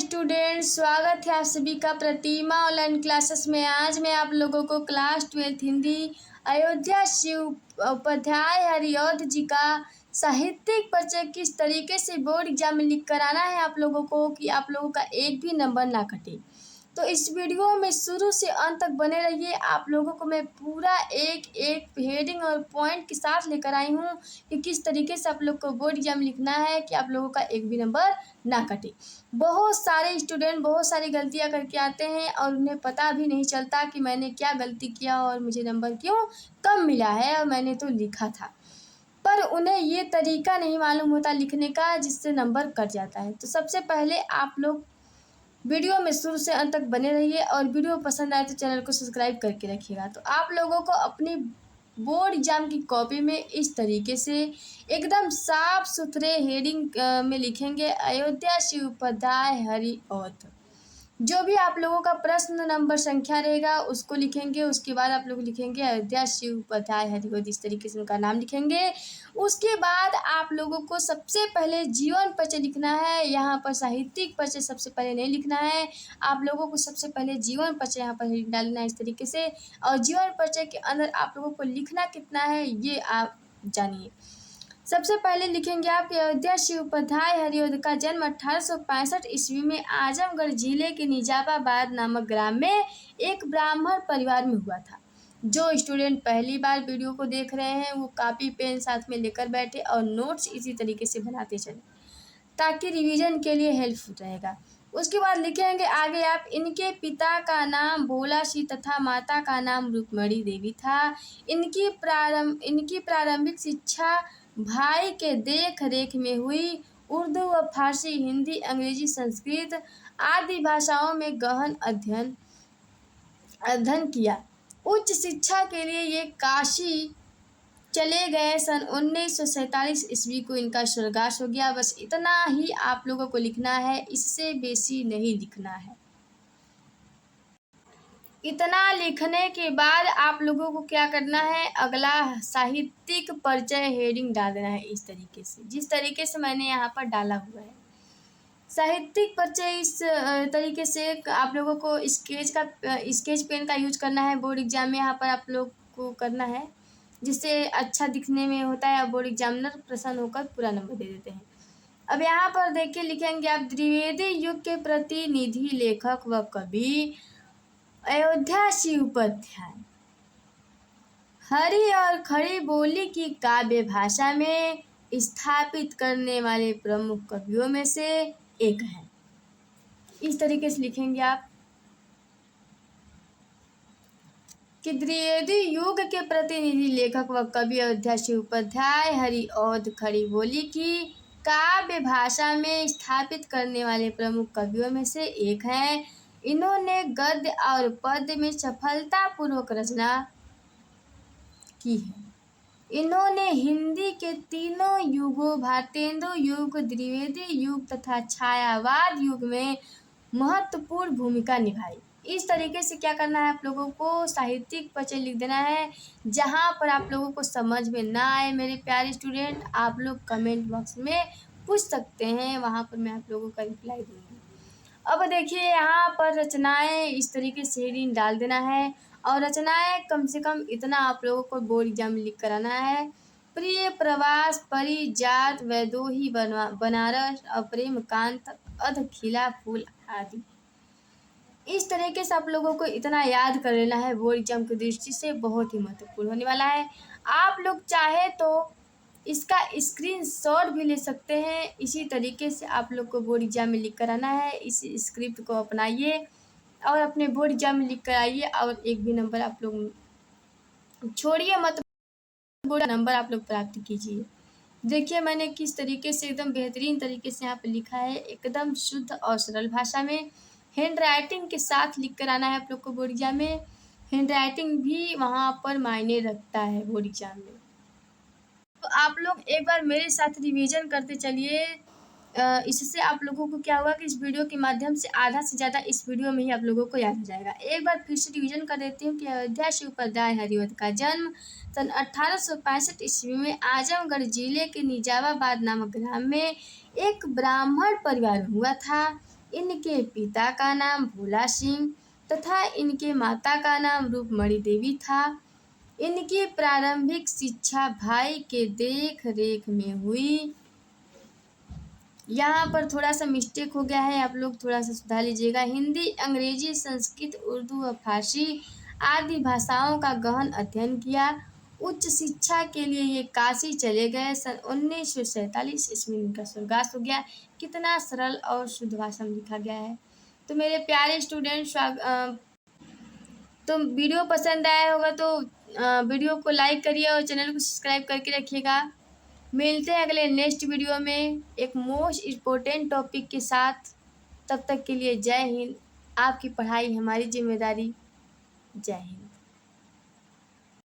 Student, स्वागत है आप सभी का प्रतिमा ऑनलाइन क्लासेस में। आज मैं आप लोगों को क्लास 12 हिंदी अयोध्या शिव उपाध्याय हरिऔध जी का साहित्यिक परिचय किस तरीके से बोर्ड एग्जाम में लिख कर आना है आप लोगों को कि आप लोगों का एक भी नंबर ना कटे। तो इस वीडियो में शुरू से अंत तक बने रहिए। आप लोगों को मैं पूरा एक एक हेडिंग और पॉइंट के साथ लेकर आई हूँ कि किस तरीके से आप लोग को बोर्ड एग्जाम लिखना है कि आप लोगों का एक भी नंबर ना कटे। बहुत सारे स्टूडेंट बहुत सारी गलतियां करके आते हैं और उन्हें पता भी नहीं चलता कि मैंने क्या गलती किया और मुझे नंबर क्यों कम मिला है, और मैंने तो लिखा था, पर उन्हें ये तरीका नहीं मालूम होता लिखने का जिससे नंबर कट जाता है। तो सबसे पहले आप लोग वीडियो में शुरू से अंत तक बने रहिए और वीडियो पसंद आए तो चैनल को सब्सक्राइब करके रखिएगा। तो आप लोगों को अपनी बोर्ड एग्जाम की कॉपी में इस तरीके से एकदम साफ सुथरे हेडिंग में लिखेंगे अयोध्या शिव उपाध्याय हरिऔध। जो भी आप लोगों का प्रश्न नंबर संख्या रहेगा उसको लिखेंगे। उसके बाद आप लोग लिखेंगे अयोध्या शिव उपाध्याय हरिऔध, इस तरीके से उनका नाम लिखेंगे। उसके बाद आप लोगों को सबसे पहले जीवन परिचय लिखना है। यहाँ पर साहित्यिक परिचय सबसे पहले नहीं लिखना है, आप लोगों को सबसे पहले जीवन परिचय यहाँ पर डालना है इस तरीके से। और जीवन परिचय के अंदर आप लोगों को लिखना कितना है ये आप जानिए। सबसे पहले लिखेंगे आप अयोध्या शिव उपाध्याय हरिऔध का जन्म 1865 ईस्वी में आजमगढ़ जिले के निजामाबाद नामक ग्राम में एक ब्राह्मण परिवार में हुआ था। जो स्टूडेंट पहली बार वीडियो को देख रहे हैं वो कॉपी पेन साथ में लेकर बैठे और नोट्स इसी तरीके से बनाते चले ताकि रिवीजन के लिए हेल्पफुल रहेगा। उसके बाद लिखेंगे आगे आप इनके पिता का नाम भोला सिंह तथा माता का नाम रुक्मणी देवी था। इनकी प्रारंभिक शिक्षा भाई के देख रेख में हुई। उर्दू व फारसी, हिंदी, अंग्रेजी, संस्कृत आदि भाषाओं में गहन अध्ययन किया। उच्च शिक्षा के लिए ये काशी चले गए। सन 1947 ईस्वी को इनका स्वर्गवास हो गया। बस इतना ही आप लोगों को लिखना है, इससे बेसी नहीं लिखना है। इतना लिखने के बाद आप लोगों को क्या करना है, अगला साहित्यिक परिचय हेडिंग डाल देना है इस तरीके से, जिस तरीके से मैंने यहाँ पर डाला हुआ है। साहित्यिक परिचय इस तरीके से आप लोगों को स्केच पेन का यूज करना है बोर्ड एग्जाम में। यहाँ पर आप लोग को करना है जिससे अच्छा दिखने में होता है और बोर्ड एग्जामिनर प्रसन्न होकर पूरा नंबर दे देते हैं। अब यहाँ पर देखिए लिखेंगे आप द्विवेदी युग के प्रतिनिधि लेखक व कवि अयोध्या शिव उपाध्याय हरि और खड़ी बोली की काव्य भाषा में स्थापित करने वाले प्रमुख कवियों में से एक है। इस तरीके से लिखेंगे आप कि द्विवेदी युग के प्रतिनिधि लेखक व कवि अयोध्या शिव उपाध्याय हरिऔध खड़ी बोली की काव्य भाषा में स्थापित करने वाले प्रमुख कवियों में से एक हैं। इन्होंने गद्य और पद्य में सफलतापूर्वक रचना की है। इन्होंने हिंदी के तीनों युगों भारतेंदु युग, द्विवेदी युग तथा छायावाद युग में महत्वपूर्ण भूमिका निभाई। इस तरीके से क्या करना है, आप लोगों को साहित्यिक परिचय लिख देना है। जहाँ पर आप लोगों को समझ में ना आए मेरे प्यारे स्टूडेंट, आप लोग कमेंट बॉक्स में पूछ सकते हैं, वहाँ पर मैं आप लोगों का रिप्लाई दूँगी। अब देखिए यहाँ पर रचनाएं इस तरीके से हेडिंग डाल देना है और रचनाएं कम से कम इतना आप लोगों को बोर्ड एग्जाम में लिख कर आना है। प्रिय प्रवास, परिजात, वैदोही, बनारस, अप्रेम कांत, अध खिला फूल आदि। इस तरीके से आप लोगों को इतना याद कर लेना है, बोर्ड एग्जाम की दृष्टि से बहुत ही महत्वपूर्ण होने वाला है। आप लोग चाहे तो इसका स्क्रीनशॉट भी ले सकते हैं। इसी तरीके से आप लोग को बोर्ड एग्जाम में लिख कर आना है। इस स्क्रिप्ट को अपनाइए और अपने बोर्ड एग्जाम में लिख कर आइए और एक भी नंबर आप लोग छोड़िए मत, बोर्ड नंबर आप लोग प्राप्त कीजिए। देखिए मैंने किस तरीके से एकदम बेहतरीन तरीके से यहाँ पर लिखा है, एकदम शुद्ध और सरल भाषा में हैंड राइटिंग के साथ लिख कर आना है आप लोग को बोर्ड एग्जाम में। हैंड राइटिंग भी वहाँ पर मायने रखता है बोर्ड एग्जाम में। तो आप लोग एक बार मेरे साथ रिवीजन करते चलिए। इससे आप लोगों को क्या होगा कि इस वीडियो के माध्यम से आधा से ज़्यादा इस वीडियो में ही आप लोगों को याद हो जाएगा। एक बार फिर से रिवीजन कर देती हूँ कि अयोध्या शिव उपाध्याय हरिऔध का जन्म सन 1865 ईस्वी में आजमगढ़ जिले के निजामाबाद नामक ग्राम में एक ब्राह्मण परिवार में हुआ था। इनके पिता का नाम भोला सिंह तथा इनके माता का नाम रूपमणि देवी था। इनकी प्रारंभिक शिक्षा भाई के देख रेख में हुई। यहाँ पर थोड़ा सा मिस्टेक हो गया है, आप लोग थोड़ा सा सुधार लीजिएगा। हिंदी, अंग्रेजी, संस्कृत, उर्दू और फारसी आदि भाषाओं का गहन अध्ययन किया। उच्च शिक्षा के लिए ये काशी चले गए। सन 1947 ईस्वी में इनका स्वर्गवास हो गया। कितना सरल और शुद्ध भाषा में लिखा गया है। तो मेरे प्यारे स्टूडेंट, तो वीडियो पसंद आया होगा तो वीडियो को लाइक करिए और चैनल को सब्सक्राइब करके रखिएगा। मिलते हैं अगले नेक्स्ट वीडियो में एक मोस्ट इम्पोर्टेंट टॉपिक के साथ। तब तक के लिए जय हिंद। आपकी पढ़ाई हमारी जिम्मेदारी। जय हिंद।